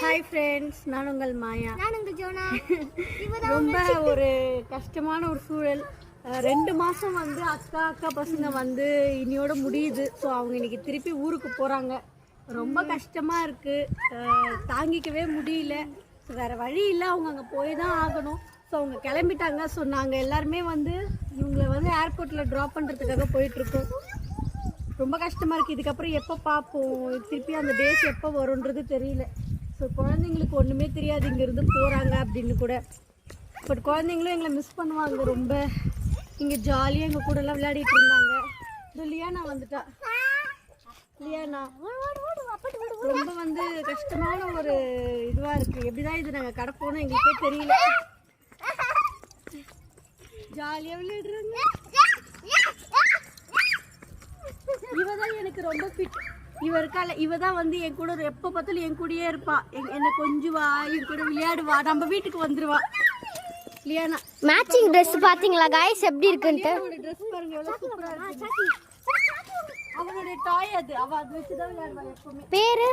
Hi friends, நான் உங்கள் மாயா. நான் உங்கள் ஜோனா. ரொம்ப ஒரு கஷ்டமான ஒரு சூழல். 2 மாதம் வந்து அக்கா பசங்க வந்து இனியோட முடியுது. ஸோ அவங்க இன்னைக்கு திருப்பி ஊருக்கு போகிறாங்க. ரொம்ப கஷ்டமாக இருக்குது, தாங்கிக்கவே முடியல. ஸோ வேறு வழி இல்லை, அவங்க அங்கே போய் தான் ஆகணும். ஸோ அவங்க கிளம்பிட்டாங்க. ஸோ நாங்கள் எல்லாருமே வந்து இவங்களை வந்து ஏர்போர்ட்டில் ட்ராப் பண்ணுறதுக்காக போயிட்டுருக்கோம். ரொம்ப கஷ்டமாக இருக்குது. இதுக்கப்புறம் எப்போ பார்ப்போம், திருப்பி அந்த டேஸ் எப்போ வரும்ன்றது தெரியல. ஸோ குழந்தைங்களுக்கு ஒன்றுமே தெரியாது இங்கேருந்து போகிறாங்க அப்படின்னு கூட. பட் குழந்தைங்களும் எங்களை மிஸ் பண்ணுவாங்க ரொம்ப. இங்கே ஜாலியாக எங்கள் கூடலாம் விளையாடிட்டு இருந்தாங்க. இது லியானா வந்துட்டா. லியானா ரொம்ப வந்து கஷ்டமான ஒரு இதுவாக இருக்குது. எப்படிதான் இது நாங்கள் கடப்போன்னு எங்களுக்கே தெரியல. ஜாலியாக விளையாடுறாங்க. இவதான் எனக்கு ரொம்ப ஃபிட். இவ இருக்கால, இவ தான் வந்து என் கூட எப்போ பார்த்தாலும் என் கூடயே இருப்பா. என்னை கொஞ்சுவா, என் கூட விளையாடுவா, நம்ம வீட்டுக்கு வந்துருவா. லியானா மேட்சிங் ட்ரெஸ் பாத்தீங்களா गाइस எப்படி இருக்குன்னு? அவளோட ட்ரெஸ் பாருங்க எவ்வளவு சூப்பரா இருக்கு. அவளோட டாய் அது, அவ அது வச்சு தான் விளையாடுவா எப்பவுமே. பேரு